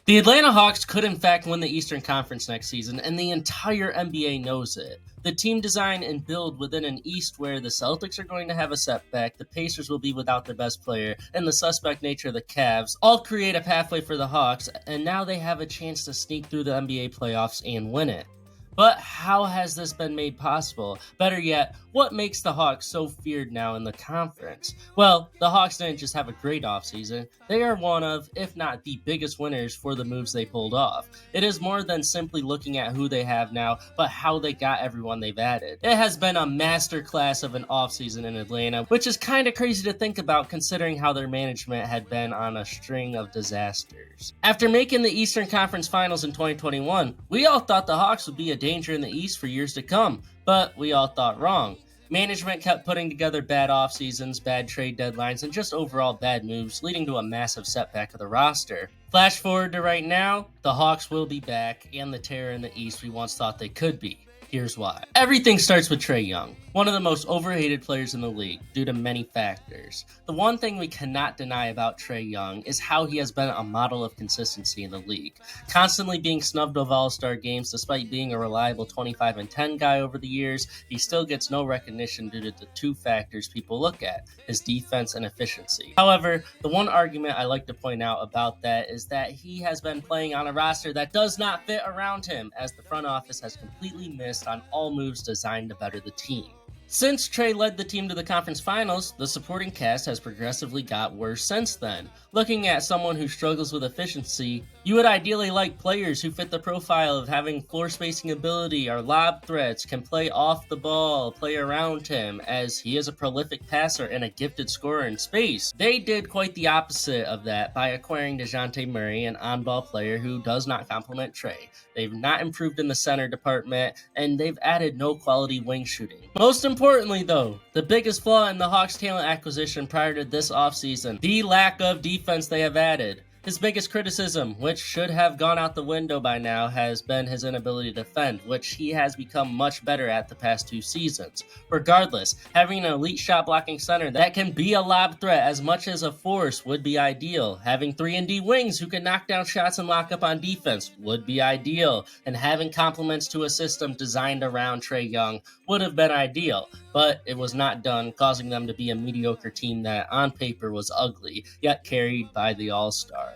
The Atlanta Hawks could in fact win the Eastern Conference next season, and the entire NBA knows it. The team design and build within an East where the Celtics are going to have a setback, the Pacers will be without their best player, and the suspect nature of the Cavs all create a pathway for the Hawks, and now they have a chance to sneak through the NBA playoffs and win it. But how has this been made possible? Better yet, what makes the Hawks so feared now in the conference? Well, the Hawks didn't just have a great offseason, they are one of, if not the biggest winners for the moves they pulled off. It is more than simply looking at who they have now, but how they got everyone they've added. It has been a masterclass of an offseason in Atlanta, which is kind of crazy to think about considering how their management had been on a string of disasters. After making the Eastern Conference Finals in 2021, we all thought the Hawks would be a danger in the East for years to come, but we all thought wrong. Management kept putting together bad off seasons, bad trade deadlines, and just overall bad moves, leading to a massive setback of the roster. Flash forward to right now, the Hawks will be back, and the terror in the East we once thought they could be. Here's why. Everything starts with Trae Young, one of the most overhated players in the league due to many factors. The one thing we cannot deny about Trae Young is how he has been a model of consistency in the league, constantly being snubbed of All-Star games despite being a reliable 25-10 guy over the years. He still gets no recognition due to the two factors people look at, his defense and efficiency. However, the one argument I like to point out about that is that he has been playing on a roster that does not fit around him, as the front office has completely missed on all moves designed to better the team. Since Trae led the team to the conference finals, the supporting cast has progressively got worse since then. Looking at someone who struggles with efficiency, you would ideally like players who fit the profile of having floor spacing ability, are lob threats, can play off the ball, play around him, as he is a prolific passer and a gifted scorer in space. They did quite the opposite of that by acquiring DeJounte Murray, an on-ball player who does not complement Trae. They've not improved in the center department, and they've added no quality wing shooting. Most importantly though, the biggest flaw in the Hawks' talent acquisition prior to this offseason, the lack of defense they have added. His biggest criticism, which should have gone out the window by now, has been his inability to defend, which he has become much better at the past 2 seasons. Regardless, having an elite shot blocking center that can be a lob threat as much as a force would be ideal. Having 3-and-D wings who can knock down shots and lock up on defense would be ideal. And having complements to a system designed around Trae Young would have been ideal. But it was not done, causing them to be a mediocre team that on paper was ugly, yet carried by the All-Star.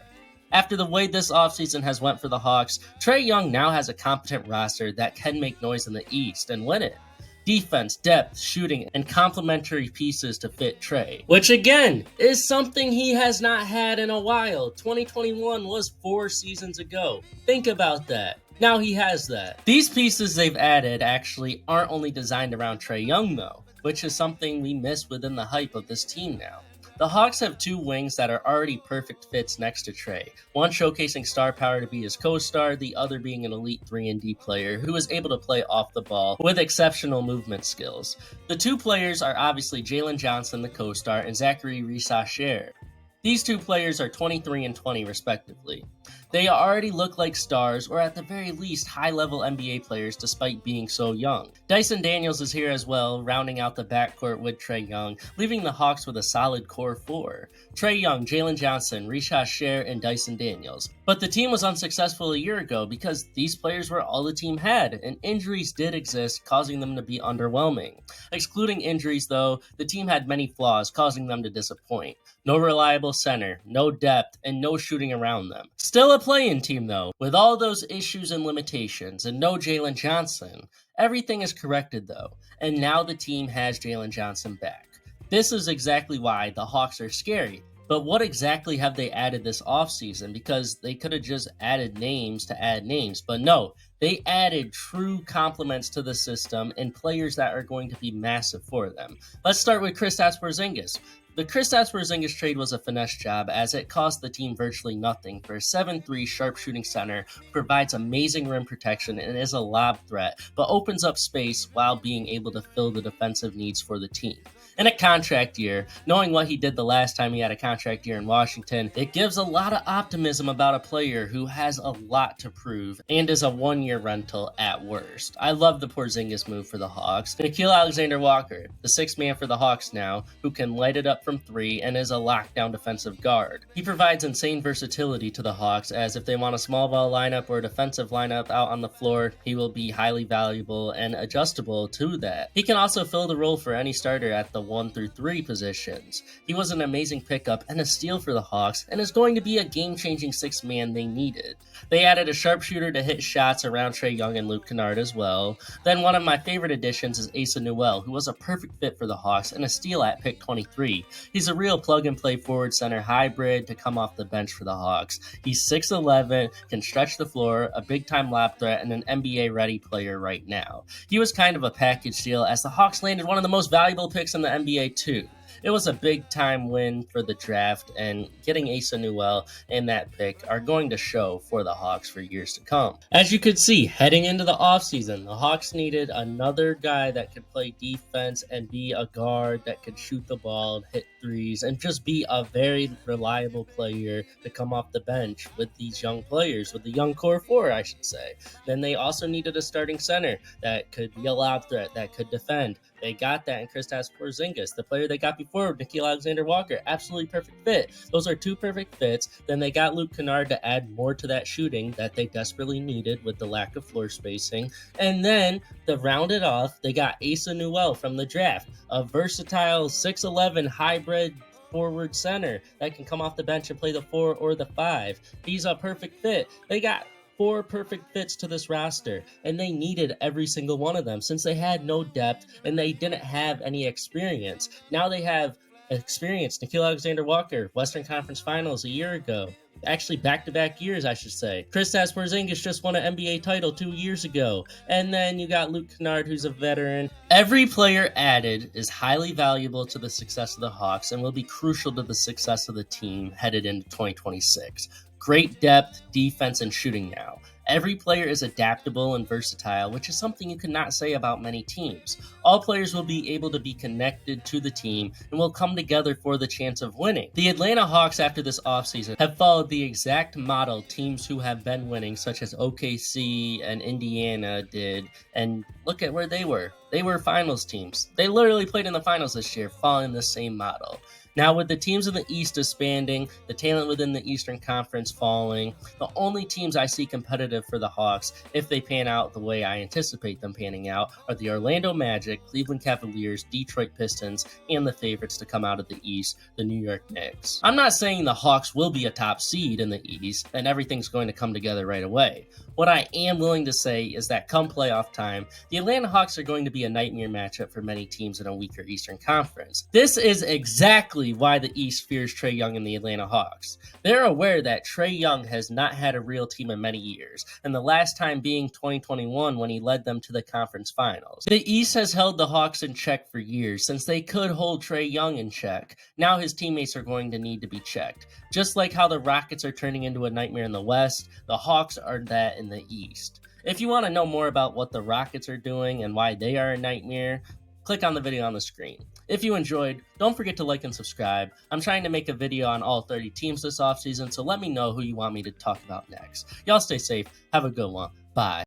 After the way this offseason has went for the Hawks, Trae Young now has a competent roster that can make noise in the East and win it. Defense, depth, shooting, and complementary pieces to fit Trae, which again is something he has not had in a while. 2021 was 4 seasons ago. Think about that. Now he has that. These pieces they've added actually aren't only designed around Trae Young though, which is something we miss within the hype of this team now. The Hawks have 2 wings that are already perfect fits next to Trae, one showcasing star power to be his co-star, the other being an elite 3-and-D player who is able to play off the ball with exceptional movement skills. The 2 players are obviously Jalen Johnson, the co-star, and Zachary Risasher. These 2 players are 23 and 20 respectively. They already look like stars, or at the very least high-level NBA players despite being so young. Dyson Daniels is here as well, rounding out the backcourt with Trae Young, leaving the Hawks with a solid core 4. Trae Young, Jalen Johnson, Risasher, and Dyson Daniels. But the team was unsuccessful a year ago because these players were all the team had, and injuries did exist, causing them to be underwhelming. Excluding injuries though, the team had many flaws, causing them to disappoint. No reliable center, no depth, and no shooting around them. Still a play-in team though, with all those issues and limitations, and no Jalen Johnson. Everything is corrected though, and now the team has Jalen Johnson back. This is exactly why the Hawks are scary. But what exactly have they added this offseason? Because they could have just added names to add names, but no, they added true complements to the system and players that are going to be massive for them. Let's start with Kristaps Porzingis. The Kristaps Porzingis trade was a finesse job as it cost the team virtually nothing for a 7'3" sharpshooting center who provides amazing rim protection and is a lob threat, but opens up space while being able to fill the defensive needs for the team. In a contract year, knowing what he did the last time he had a contract year in Washington, it gives a lot of optimism about a player who has a lot to prove and is a one-year rental at worst. I love the Porzingis move for the Hawks. Nickeil Alexander-Walker, the sixth man for the Hawks now, who can light it up from three and is a lockdown defensive guard. He provides insane versatility to the Hawks, as if they want a small ball lineup or a defensive lineup out on the floor, he will be highly valuable and adjustable to that. He can also fill the role for any starter at the 1 through 3 positions. He was an amazing pickup and a steal for the Hawks, and is going to be a game-changing sixth man they needed. They added a sharpshooter to hit shots around Trae Young and Luke Kennard as well. Then one of my favorite additions is Asa Newell, who was a perfect fit for the Hawks and a steal at pick 23. He's a real plug-and-play forward center hybrid to come off the bench for the Hawks. He's 6'11", can stretch the floor, a big-time lob threat, and an NBA-ready player right now. He was kind of a package deal, as the Hawks landed one of the most valuable picks in the NBA too. It was a big-time win for the draft, and getting Asa Newell and that pick are going to show for the Hawks for years to come. As you could see, heading into the offseason, the Hawks needed another guy that could play defense and be a guard that could shoot the ball and hit threes and just be a very reliable player to come off the bench with these young players, with the young core four, I should say. Then they also needed a starting center that could be a lob threat, that could defend. They got that in Kristaps Porzingis, the player they got before, Nickeil Alexander-Walker. Absolutely perfect fit. Those are two perfect fits. Then they got Luke Kennard to add more to that shooting that they desperately needed with the lack of floor spacing. And then, to round it off, they got Asa Newell from the draft, a versatile 6'11" hybrid forward center that can come off the bench and play the 4 or the 5. He's a perfect fit. They got 4 perfect fits to this roster, and they needed every single one of them since they had no depth and they didn't have any experience. Now they have experience. Nickeil Alexander-Walker, Western Conference Finals a year ago. Actually, back-to-back years, I should say. Kristaps Porzingis just won an NBA title 2 years ago. And then you got Luke Kennard, who's a veteran. Every player added is highly valuable to the success of the Hawks and will be crucial to the success of the team headed into 2026. Great depth, defense, and shooting now. Every player is adaptable and versatile, which is something you cannot say about many teams. All players will be able to be connected to the team and will come together for the chance of winning. The Atlanta Hawks after this offseason have followed the exact model teams who have been winning, such as OKC and Indiana did, and look at where they were. They were finals teams. They literally played in the finals this year, following the same model. Now, with the teams in the East disbanding, the talent within the Eastern Conference falling, the only teams I see competitive for the Hawks, if they pan out the way I anticipate them panning out, are the Orlando Magic, Cleveland Cavaliers, Detroit Pistons, and the favorites to come out of the East, the New York Knicks. I'm not saying the Hawks will be a top seed in the East, and everything's going to come together right away. What I am willing to say is that come playoff time, the Atlanta Hawks are going to be a nightmare matchup for many teams in a weaker Eastern Conference. This is exactly why the East fears Trae Young and the Atlanta Hawks. They're aware that Trae Young has not had a real team in many years, and the last time being 2021 when he led them to the conference finals. The East has held the Hawks in check for years, since they could hold Trae Young in check. Now his teammates are going to need to be checked. Just like how the Rockets are turning into a nightmare in the West, the Hawks are that in the East. If you want to know more about what the Rockets are doing and why they are a nightmare, click on the video on the screen. If you enjoyed, don't forget to like and subscribe. I'm trying to make a video on all 30 teams this offseason, so let me know who you want me to talk about next. Y'all stay safe. Have a good one. Bye.